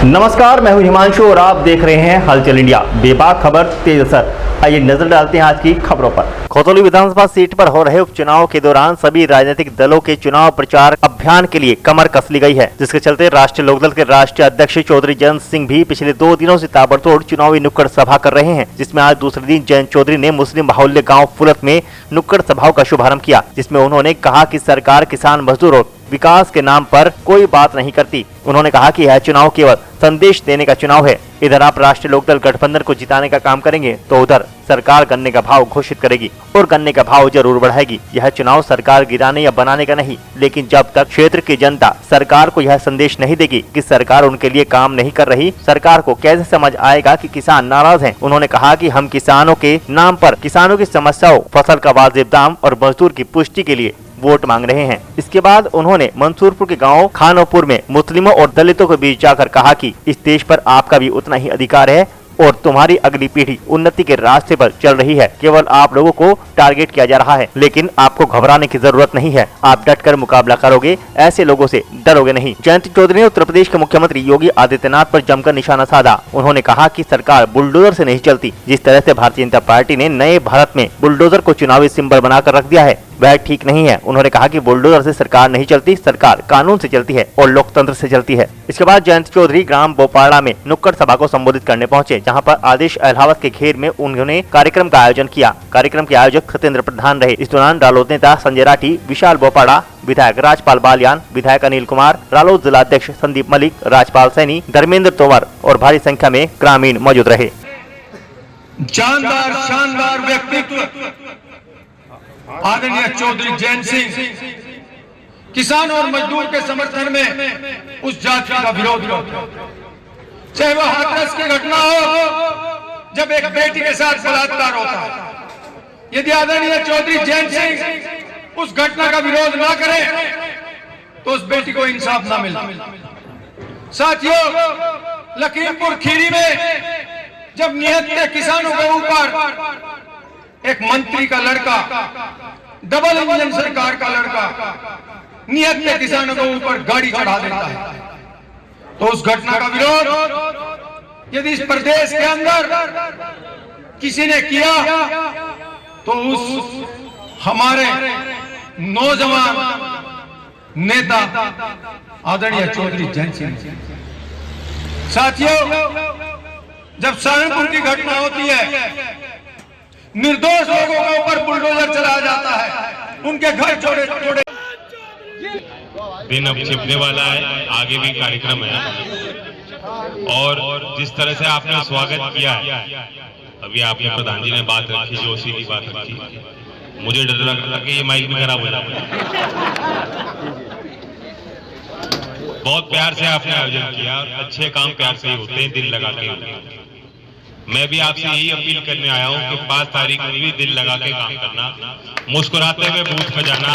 नमस्कार, मैं हूं हिमांशु और आप देख रहे हैं हलचल इंडिया। बेबाक खबर तेज असर। आइए नजर डालते हैं आज की खबरों पर। खतौली विधानसभा सीट पर हो रहे उपचुनाव के दौरान सभी राजनीतिक दलों के चुनाव प्रचार अभियान के लिए कमर कस ली गई है, जिसके चलते राष्ट्रीय लोकदल के राष्ट्रीय अध्यक्ष चौधरी जयंत सिंह भी पिछले 2 दिनों से ताबड़तोड़ चुनावी नुक्कड़ सभा कर रहे हैं, जिसमें आज दूसरे दिन जयंत चौधरी ने मुस्लिम बाहुल्य गाँव फुलत में नुक्कड़ सभाओं का शुभारंभ किया, जिसमें उन्होंने कहा कि सरकार किसान मजदूर और विकास के नाम पर कोई बात नहीं करती। उन्होंने कहा कि यह चुनाव केवल संदेश देने का चुनाव है। इधर आप राष्ट्रीय लोकदल गठबंधन को जिताने का काम करेंगे तो उधर सरकार गन्ने का भाव घोषित करेगी और गन्ने का भाव जरूर बढ़ाएगी। यह चुनाव सरकार गिराने या बनाने का नहीं, लेकिन जब तक क्षेत्र की जनता सरकार को यह संदेश नहीं देगी कि सरकार उनके लिए काम नहीं कर रही, सरकार को कैसे समझ आएगा कि किसान नाराज हैं। उन्होंने कहा कि हम किसानों के नाम पर किसानों की समस्याओं, फसल का वाजिब दाम और मजदूर की पुष्टि के लिए वोट मांग रहे हैं। इसके बाद उन्होंने मंसूरपुर के गांव खानोपुर में मुस्लिमों और दलितों के बीच जाकर कहा कि इस देश पर आपका भी उतना ही अधिकार है और तुम्हारी अगली पीढ़ी उन्नति के रास्ते पर चल रही है। केवल आप लोगों को टारगेट किया जा रहा है, लेकिन आपको घबराने की जरूरत नहीं है। आप डटकर मुकाबला करोगे, ऐसे लोगों से डरोगे नहीं। जयंत चौधरी ने उत्तर प्रदेश के मुख्यमंत्री योगी आदित्यनाथ पर जमकर निशाना साधा। उन्होंने कहा कि सरकार बुलडोजर से नहीं चलती। जिस तरह से भारतीय जनता पार्टी ने नए भारत में बुलडोजर को चुनावी सिंबल बनाकर रख दिया है, वह ठीक नहीं है। उन्होंने कहा कि बुलडोजर से सरकार नहीं चलती, सरकार कानून से चलती है और लोकतंत्र से चलती है। इसके बाद जयंत चौधरी ग्राम बोपाड़ा में नुक्कड़ सभा को संबोधित करने पहुंचे, जहां पर आदेश अहलावत के घेर में उन्होंने कार्यक्रम का आयोजन किया। कार्यक्रम के आयोजक सत्येंद्र प्रधान रहे। इस दौरान रालोद नेता संजय राठी, विशाल बोपाड़ा, विधायक राजपाल बालियान, विधायक अनिल कुमार, रालोद जिलाध्यक्ष संदीप मलिक, राजपाल सैनी, धर्मेंद्र तोमर और भारी संख्या में ग्रामीण मौजूद रहे। जानदार शानदार व्यक्तित्व आदरणीय चौधरी जयंत सिंह किसान और मजदूर के समर्थन में उस जाति का विरोध करते, चाहे वह हाथरस की घटना हो जब एक बेटी के साथ बलात्कार होता है। यदि आदरणीय चौधरी जयंत सिंह उस घटना का विरोध ना करें तो उस बेटी को इंसाफ ना मिले। साथियों, लखीमपुर खीरी में जब निहत्थे किसानों के ऊपर एक मंत्री का लड़का, डबल इंजन सरकार का लड़का निहत्थे किसानों के ऊपर गाड़ी चढ़ा देता है, तो उस घटना का विरोध यदि इस प्रदेश के अंदर किसी ने किया तो उस हमारे नौजवान नेता आदरणीय चौधरी जयंत सिंह। साथियों, जब सहारनपुर की घटना होती है, निर्दोष लोगों के ऊपर बुलडोजर चलाया जाता है, उनके घर छोड़े छोड़े। दिन अब छिपने वाला है, आगे भी कार्यक्रम है और जिस तरह से आपने स्वागत किया है, अभी आपने प्रधान जी ने बात रखी, जो सीधी बात रखी, मुझे डर लग रहा कि ये माइक भी खराब हो जाए। बहुत प्यार से आपने आयोजन किया और अच्छे काम प्यार से ही होते हैं, दिल लगा के होते हैं। मैं भी आपसे यही अपील करने आया हूं कि 5 तारीख में भी दिल लगा के काम करना, मुस्कुराते हुए बूथ पे जाना।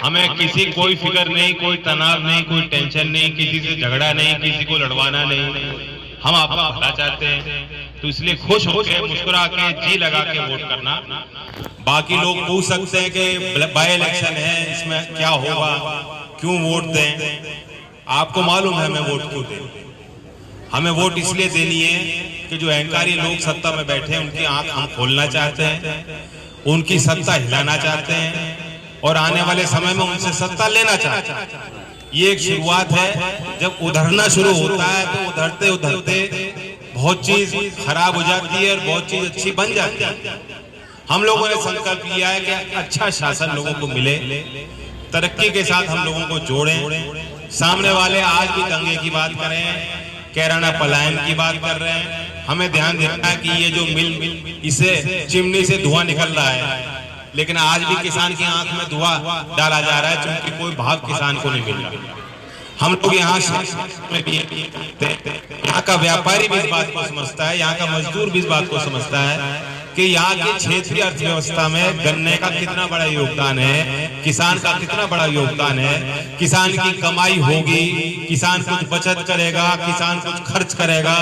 हमें किसी कोई फिक्र नहीं, कोई तनाव नहीं, कोई टेंशन नहीं, किसी से झगड़ा नहीं, किसी को लड़वाना नहीं। हम आपका भला चाहते हैं, तो इसलिए खुश होकर मुस्कुरा के जी लगा के वोट करना। बाकी लोग पूछ सकते हैं कि बाय इलेक्शन है, इसमें क्या होगा, क्यों वोट दें। आपको मालूम है हमें वोट क्यों दें। हमें वोट इसलिए देनी है कि जो अहंकारी लोग सत्ता में बैठे हैं, उनकी आंख हम खोलना चाहते हैं, उनकी सत्ता हिलाना चाहते हैं और आने वाले समय में उनसे सत्ता लेना चाहते हैं। ये एक शुरुआत है। जब उधरना शुरू होता है तो उधरते उधरते बहुत चीज खराब हो जाती है और बहुत चीज अच्छी बन जाती है। हम लोगों ने संकल्प लिया है कि अच्छा शासन लोगों को मिले, तरक्की के साथ हम लोगों को जोड़ें। सामने वाले आज भी दंगे की बात करें, कैराना पलायन की बात कर रहे हैं, हमें ध्यान देना है कि ये जो मिल इसे चिमनी से धुआं निकल रहा है, लेकिन आज भी किसान की आंख में धुआं डाला जा रहा है, क्योंकि कोई भाव किसान को नहीं मिल रहा। हम लोग यहाँ का व्यापारी भी इस बात को समझता है, यहाँ का मजदूर भी इस बात को समझता है कि यहाँ की क्षेत्रीय अर्थव्यवस्था में गन्ने का कितना बड़ा योगदान है, किसान का कितना बड़ा योगदान है। किसान की कमाई होगी, किसान कुछ बचत करेगा, किसान कुछ खर्च करेगा,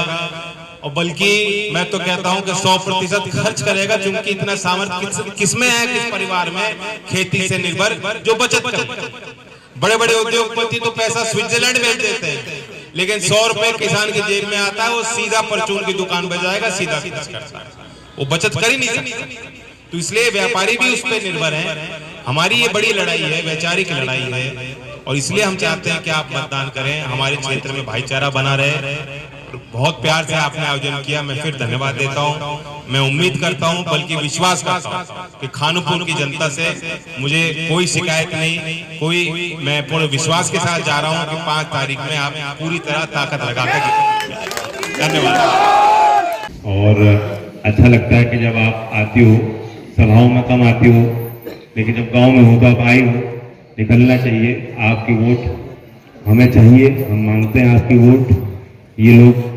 और बल्कि मैं तो कहता हूं कि 100% खर्च करेगा, क्योंकि इतना सामर्थ्य किसमें है, किस परिवार में खेती से निर्भर जो बचत करता है। बड़े बड़े उद्योगपति तो पैसा स्विट्जरलैंड भेज देते हैं, लेकिन 100 रुपए किसान की जेब में आता है, वो सीधा परचून की दुकान पे जाएगा, सीधा खर्च करता है, वो बचत कर ही नहीं सकता। तो इसलिए व्यापारी भी उस पर निर्भर है। हमारी ये बड़ी लड़ाई है, वैचारिक लड़ाई है, और इसलिए हम चाहते हैं कि आप मतदान करें, हमारे क्षेत्र में भाईचारा बना रहे। बहुत प्यार से आपने आयोजन किया, मैं फिर धन्यवाद देता हूं। मैं उम्मीद करता हूं, बल्कि विश्वास करता हूं कि खानपुर की जनता से मुझे कोई शिकायत नहीं, कोई, मैं पूरे विश्वास के साथ जा रहा हूं कि 5 तारीख में आप पूरी तरह ताकत लगाकर। धन्यवाद। और अच्छा लगता है कि जब आप आती हो, सभाओं में कम आती हो, लेकिन जब गांव में हो तो आप आई हो। निकलना चाहिए, आपकी वोट हमें चाहिए, हम मांगते हैं आपकी वोट। ये लोग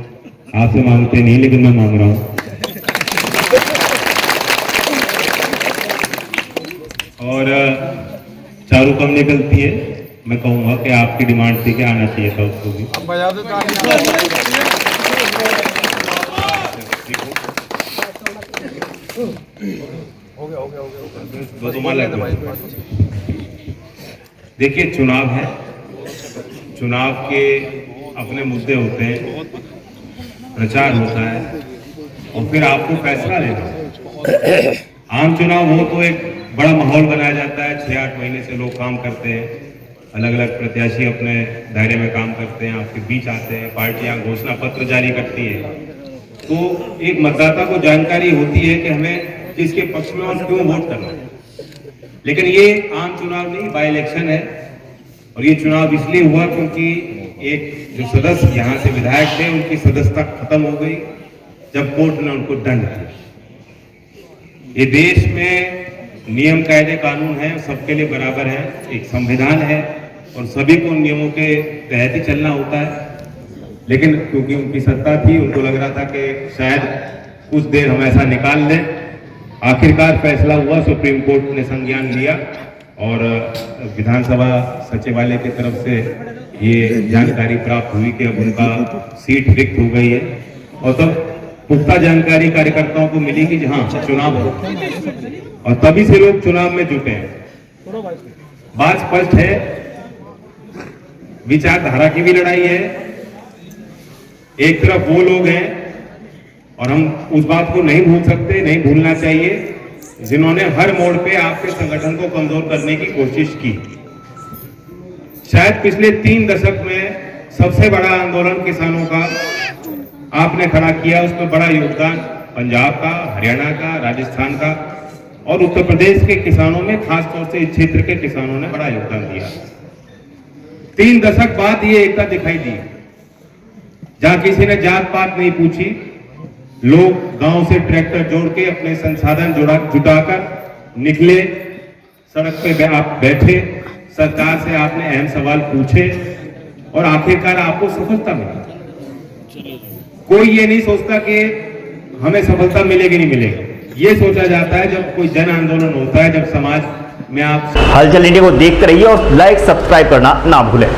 आपसे मांगते नहीं, लेकिन मैं मांग रहा हूँ। और चारू कम निकलती है, मैं कहूँगा कि आपकी डिमांड थी कि आना चाहिए था उसको भी। देखिए, चुनाव है, चुनाव के अपने मुद्दे होते हैं, प्रचार होता है, और फिर आपको फैसला लेना है। आम चुनाव हो तो एक बड़ा माहौल बनाया जाता है, 6-8 महीने से लोग काम करते हैं, अलग अलग प्रत्याशी अपने दायरे में काम करते हैं, आपके बीच आते हैं, पार्टियां घोषणा पत्र जारी करती है, तो एक मतदाता को जानकारी होती है कि हमें किसके पक्ष में और क्यों वोट करना है। लेकिन ये आम चुनाव नहीं, बाय इलेक्शन है, और ये चुनाव इसलिए हुआ क्योंकि एक जो सदस्य यहाँ से विधायक थे, उनकी सदस्यता खत्म हो गई जब कोर्ट ने उनको दंड दिया। ये देश में नियम कायदे कानून है, सबके लिए बराबर है, एक संविधान है, और सभी को नियमों के तहत ही चलना होता है। लेकिन क्योंकि उनकी सत्ता थी, उनको लग रहा था कि शायद कुछ देर हम ऐसा निकाल लें। आखिरकार फैसला हुआ, सुप्रीम कोर्ट ने संज्ञान लिया, और विधानसभा सचिवालय की तरफ से ये जानकारी प्राप्त हुई कि अब उनका सीट रिक्त हो गई है, और तब पुख्ता जानकारी कार्यकर्ताओं को मिली कि हाँ चुनाव हो, और तभी से लोग चुनाव में जुटे हैं। बात स्पष्ट है, विचारधारा की भी लड़ाई है। एक तरफ वो लोग हैं, और हम उस बात को नहीं भूल सकते, नहीं भूलना चाहिए, जिन्होंने हर मोड़ पे आपके संगठन को कमजोर करने की कोशिश की। शायद पिछले 3 दशक में सबसे बड़ा आंदोलन किसानों का आपने खड़ा किया, उसमें बड़ा योगदान पंजाब का, हरियाणा का, राजस्थान का और उत्तर प्रदेश के किसानों में, खासतौर से इस क्षेत्र के किसानों ने बड़ा योगदान दिया। 3 दशक बाद ये एकता दिखाई दी, जहां किसी ने जात पात नहीं पूछी, लोग गांव से ट्रैक्टर जोड़ के अपने संसाधन जुटाकर निकले, सड़क पे आप बैठे, सरकार से आपने अहम सवाल पूछे, और आखिरकार आपको सफलता मिली। कोई ये नहीं सोचता कि हमें सफलता मिलेगी नहीं मिलेगी, ये सोचा जाता है जब कोई जन आंदोलन होता है, जब समाज में आप। हलचल इंडिया को देखते रहिए और लाइक सब्सक्राइब करना ना भूलें।